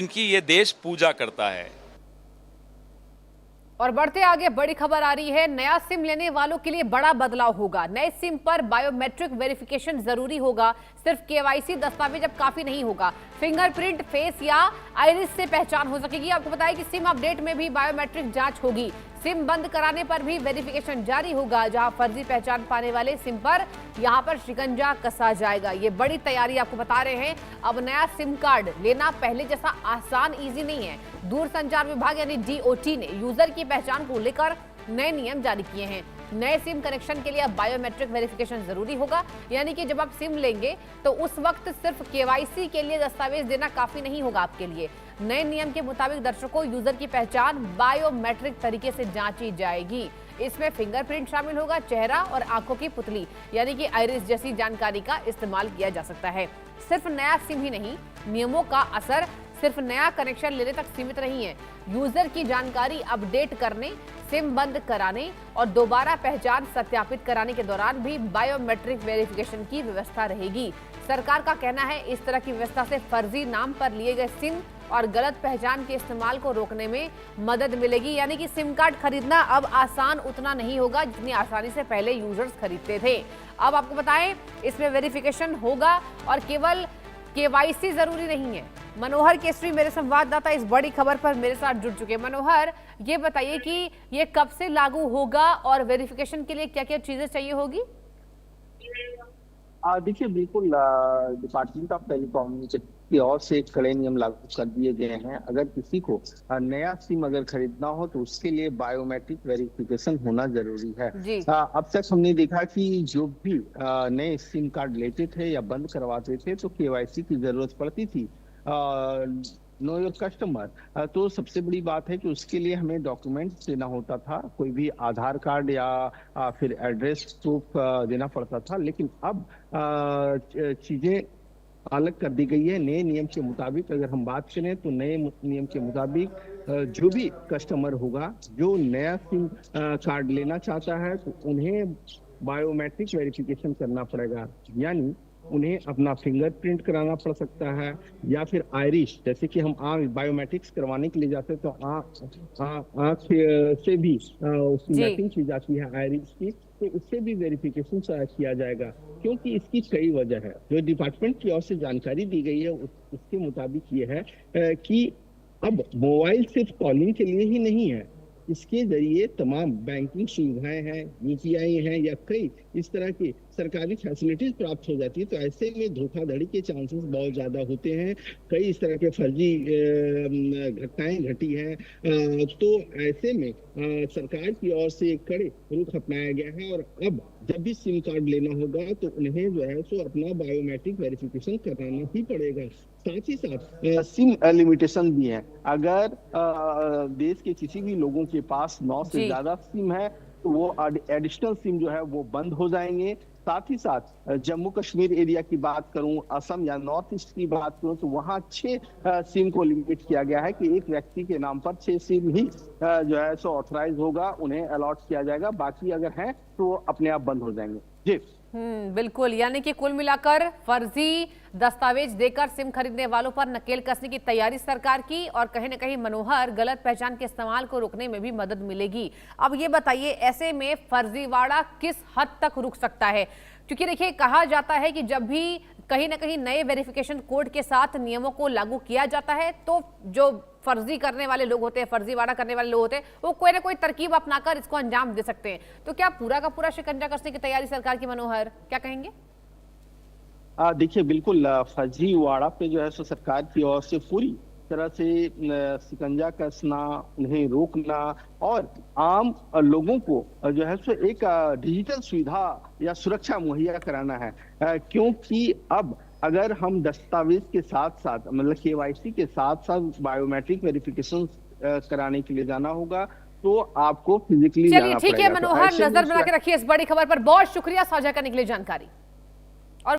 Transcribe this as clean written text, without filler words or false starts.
इनकी ये देश पूजा करता है। और बढ़ते आगे बड़ी खबर आ रही है, नया सिम लेने वालों के लिए बड़ा बदलाव होगा। नए सिम पर बायोमेट्रिक वेरिफिकेशन जरूरी होगा। सिर्फ केवाईसी दस्तावेज अब काफी नहीं होगा। फिंगरप्रिंट, फेस या आइरिस से पहचान हो सकेगी। आपको बताया कि सिम अपडेट में भी बायोमेट्रिक जांच होगी। सिम बंद कराने पर भी वेरिफिकेशन जारी होगा। जहां फर्जी पहचान पाने वाले सिम पर यहां पर शिकंजा कसा जाएगा। ये बड़ी तैयारी आपको बता रहे हैं। अब नया सिम कार्ड लेना पहले जैसा आसान इजी नहीं है। दूरसंचार विभाग यानी डीओटी ने यूजर की पहचान को लेकर नए नियम जारी किए हैं। नए सिम कनेक्शन के लिए अब बायोमेट्रिक वेरिफिकेशन जरूरी होगा। यानी कि जब आप सिम लेंगे तो उस वक्त सिर्फ केवाईसी के लिए दस्तावेज देना काफी नहीं होगा आपके लिए। नए नियम के मुताबिक दर्शकों, यूजर की पहचान बायोमेट्रिक तरीके से जांची जाएगी। इसमें फिंगरप्रिंट शामिल होगा। चेहरा और आंखों की पुतली यानी कि आइरिस जैसी जानकारी का इस्तेमाल किया जा सकता है। सिर्फ नया सिम ही नहीं, नियमों का असर सिर्फ नया कनेक्शन लेने तक सीमित नहीं है। यूजर की जानकारी अपडेट करने, सिम बंद कराने और दोबारा पहचान सत्यापित कराने के दौरान भी बायोमेट्रिक वेरिफिकेशन की व्यवस्था रहेगी। सरकार का कहना है इस तरह की व्यवस्था से फर्जी नाम पर लिए गए सिम और गलत पहचान के इस्तेमाल को रोकने में मदद मिलेगी। यानी कि सिम कार्ड खरीदना अब आसान उतना नहीं होगा जितनी आसानी से पहले यूजर्स खरीदते थे। अब आपको बताएं, इसमें वेरिफिकेशन होगा और केवल केवाईसी जरूरी नहीं है। मनोहर केसरी मेरे संवाददाता इस बड़ी खबर पर मेरे साथ जुड़ चुके हैं। मनोहर, ये बताइए कि ये कब से लागू होगा और वेरिफिकेशन के लिए क्या क्या चीजें चाहिए होगी? देखिए, बिल्कुल डिपार्टमेंट ऑफ टेलीकम्युनिकेशन की ओर से कड़े नियम लागू कर दिए गए हैं। अगर किसी को नया सिम अगर खरीदना हो तो उसके लिए बायोमेट्रिक वेरिफिकेशन होना जरूरी है। जी। अब तक हमने देखा कि जो भी नए सिम कार्ड लेते थे या बंद करवाते थे तो केवाईसी की जरूरत पड़ती थी। नो योर कस्टमर, तो सबसे बड़ी बात है कि उसके लिए हमें डॉक्यूमेंट्स देना होता था। कोई भी आधार कार्ड या फिर एड्रेस प्रूफ देना पड़ता था। लेकिन अब चीजें अलग कर दी गई है। नए नियम के मुताबिक अगर हम बात करें तो नए नियम के मुताबिक जो भी कस्टमर होगा जो नया सिम कार्ड लेना चाहता है तो उन्हें बायोमेट्रिक वेरिफिकेशन करना पड़ेगा। यानी उन्हें अपना फिंगरप्रिंट कराना पड़ सकता है या फिर आइरिस, जैसे कि हम आंख बायोमेट्रिक्स करवाने के लिए जाते हैं तो आंख से भी उसकी मैपिंग की जाती है आइरिस की, तो उससे भी वेरिफिकेशन किया जाएगा। क्योंकि इसकी कई वजह है। जो डिपार्टमेंट की ओर से जानकारी दी गई है उसके मुताबिक ये है कि अब मोबाइल सिर्फ कॉलिंग के लिए ही नहीं है। इसके जरिए तमाम बैंकिंग सुविधाएं हैं, यूपीआई हैं या कई इस तरह की सरकारी फैसिलिटीज प्राप्त हो जाती है। तो ऐसे में धोखाधड़ी के चांसेस बहुत ज्यादा होते हैं। कई इस तरह के फर्जी घटनाएं घटी हैं। तो ऐसे में सरकार की ओर से एक कड़े रुख अपनाया गया है और अब जब भी सिम कार्ड लेना होगा तो उन्हें जो है सो अपना बायोमेट्रिक वेरिफिकेशन कराना ही पड़ेगा। साथ ही साथ सिम लिमिटेशन भी है। अगर देश के किसी भी लोगों के पास 9 से ज्यादा सिम है तो वो एडिशनल सिम जो है वो बंद हो जाएंगे। साथ ही साथ जम्मू कश्मीर एरिया की बात करूं, असम या नॉर्थ ईस्ट की बात करूं तो वहां 6 सिम को लिमिट किया गया है कि एक व्यक्ति के नाम पर 6 सिम ही जो है सो ऑथराइज होगा, उन्हें अलॉट किया जाएगा। बाकी अगर हैं तो अपने आप बंद हो जाएंगे। जी बिल्कुल। यानी कि कुल मिलाकर फर्जी दस्तावेज देकर सिम खरीदने वालों पर नकेल कसने की तैयारी सरकार की और कहीं ना कहीं मनोहर गलत पहचान के इस्तेमाल को रोकने में भी मदद मिलेगी। अब ये बताइए, ऐसे में फर्जीवाड़ा किस हद तक रुक सकता है? क्योंकि देखिए, कहा जाता है कि जब भी कहीं ना कहीं नए वेरिफिकेशन कोड के साथ नियमों को लागू किया जाता है तो जो फर्जी करने वाले लोग होते हैं, फर्जीवाड़ा करने वाले लोग होते हैं, वो कोई ना कोई तरकीब अपनाकर इसको अंजाम दे सकते हैं। तो क्या पूरा का पूरा शिकंजा कसने की तैयारी सरकार की? मनोहर, क्या कहेंगे? देखिए, बिल्कुल फर्जीवाड़ा पे जो है सो सरकार की ओर से पूरी तरह से शिकंजा कसना, उन्हें रोकना और आम लोगों को जो है सो एक डिजिटल सुविधा या सुरक्षा मुहैया कराना है। क्योंकि अब अगर हम दस्तावेज के साथ साथ मतलब केवाईसी के साथ साथ बायोमेट्रिक वेरिफिकेशन कराने के लिए जाना होगा तो आपको फिजिकली जाना पड़ेगा। ठीक है मनोहर, नजर बना के रखिए इस बड़ी खबर पर। बहुत शुक्रिया साझा करने के लिए जानकारी।